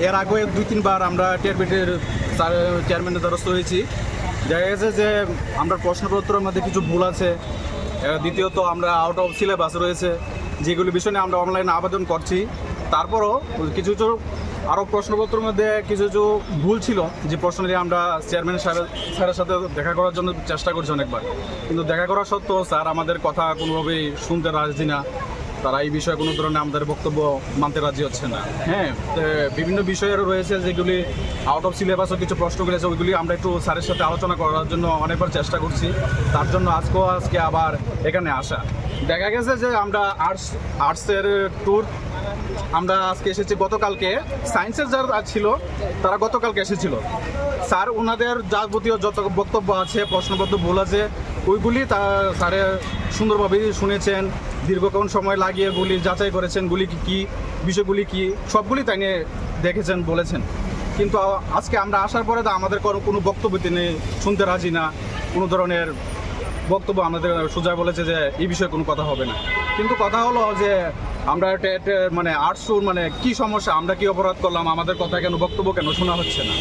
এর আগে 2-3 বার আমরা টিআরবিটির চেয়ারম্যানের দ্বারস্থ হয়েছি। দেখা গেছে যে আমরা প্রশ্নপত্রের মধ্যে কিছু ভুল আছে, দ্বিতীয়ত আমরা আউট অফ সিলেবাস রয়েছে, যেগুলি বিষয় নিয়ে আমরা অনলাইনে আবেদন করছি। তারপরও কিছু কিছু আরও প্রশ্নপত্রের মধ্যে কিছু কিছু ভুল ছিল, যে প্রশ্ন নিয়ে আমরা চেয়ারম্যান স্যারের সাথে দেখা করার জন্য চেষ্টা করছি অনেকবার, কিন্তু দেখা করা সত্ত্বেও স্যার আমাদের কথা কোনোভাবেই শুনতে রাজি না। তারা এই বিষয়ে কোনো ধরনের আমাদের বক্তব্য মানতে রাজি হচ্ছে না। হ্যাঁ, বিভিন্ন বিষয়ের রয়েছে যেগুলি আউট অফ সিলেবাসও কিছু প্রশ্নগুলি আছে, ওইগুলি আমরা একটু স্যারের সাথে আলোচনা করার জন্য অনেকবার চেষ্টা করছি। তার জন্য আজকে আবার এখানে আসা। দেখা গেছে যে আমরা আর্টসের ট্যুর আমরা আজকে এসেছি। গতকালকে সায়েন্সের যারা ছিল তারা গতকালকে এসেছিল। স্যার ওনাদের যাবতীয় যত বক্তব্য আছে, প্রশ্নপত্র ভুল আছে, ওইগুলি স্যারে সুন্দরভাবে শুনেছেন, দীর্ঘক্ষণ সময় লাগিয়ে গুলি যাচাই করেছেন, গুলি কী বিষয়গুলি কী সবগুলি তাই নিয়ে দেখেছেন, বলেছেন। কিন্তু আজকে আমরা আসার পরে আমাদের কোনো বক্তব্য তিনি শুনতে রাজি না। কোনো ধরনের বক্তব্য আমাদের সোজা বলেছে যে এই বিষয়ে কোনো কথা হবে না। কিন্তু কথা হলো যে আমরা মানে আর্টসুর মানে কি সমস্যা, আমরা কি অপরাধ করলাম, আমাদের কথা কেন, বক্তব্য কেন শোনা হচ্ছে না?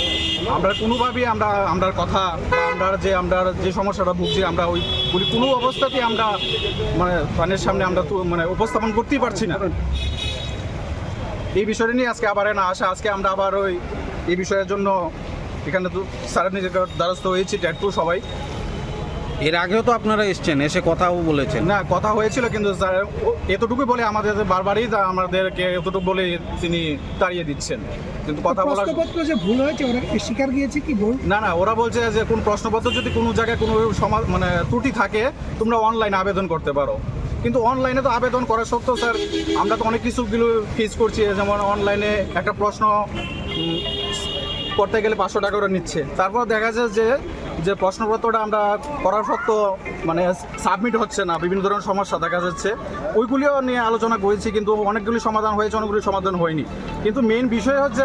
আমরা কোনোভাবেই আমরা কথা বা আমরা যে সমস্যাটা ভুগছি আমরা ওইগুলি কোনো অবস্থাতেই আমরা মানে প্রাণের সামনে আমরা মানে উপস্থাপন করতেই পারছি না। এই বিষয়টা নিয়ে আজকে আবার না আসা। আজকে আমরা আবার এই বিষয়ের জন্য এখানে তো স্যারের নিজের দ্বারস্থ হয়েছি, ট্যাটু সবাই। এর আগেও তো আপনারা এসছেন, এসে কথাও বলেছেন। না, কথা হয়েছিল, কিন্তু স্যার এতটুকুই বলে আমাদের বারবারই আমাদেরকে এতটুকু বলে তিনি তাড়িয়ে দিচ্ছেন। কিন্তু কথা বলার প্রশ্নপত্র যে ভুল হয়েছে ওরা স্বীকার গিয়েছে কি ভুল? না, ওরা বলছে যে কোন প্রশ্নপত্র যদি কোনো জায়গায় কোনো মানে ত্রুটি থাকে তোমরা অনলাইনে আবেদন করতে পারো। কিন্তু অনলাইনে তো আবেদন করা সত্ত্বেও স্যার আমরা তো অনেক কিছুগুলো ফেস করছি। যেমন অনলাইনে একটা প্রশ্ন করতে গেলে 500 টাকা করে নিচ্ছে। তারপর দেখা যায় যে প্রশ্নপত্রটা আমরা করার সত্ত্বেও মানে সাবমিট হচ্ছে না, বিভিন্ন ধরনের সমস্যা দেখা যাচ্ছে। ওইগুলিও নিয়ে আলোচনা করেছি, কিন্তু অনেকগুলি সমাধান হয়েছে, অনেকগুলি সমাধান হয়নি। কিন্তু মেইন বিষয় হচ্ছে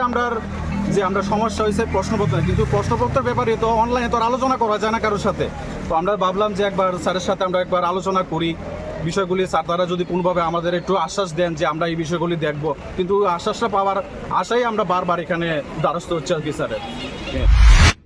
আমরা সমস্যা হয়েছে প্রশ্নপত্রে। কিন্তু প্রশ্নপত্রের ব্যাপারে তো অনলাইনে তো আলোচনা করা যায় না কারোর সাথে। তো আমরা ভাবলাম যে একবার স্যারের সাথে আমরা একবার আলোচনা করি বিষয়গুলি। স্যার তারা যদি কোনোভাবে আমাদের একটু আশ্বাস দেন যে আমরা এই বিষয়গুলি দেখব, কিন্তু আশ্বাসটা পাওয়ার আশাই আমরা বারবার এখানে দ্বারস্থ হচ্ছে আর কি স্যারের।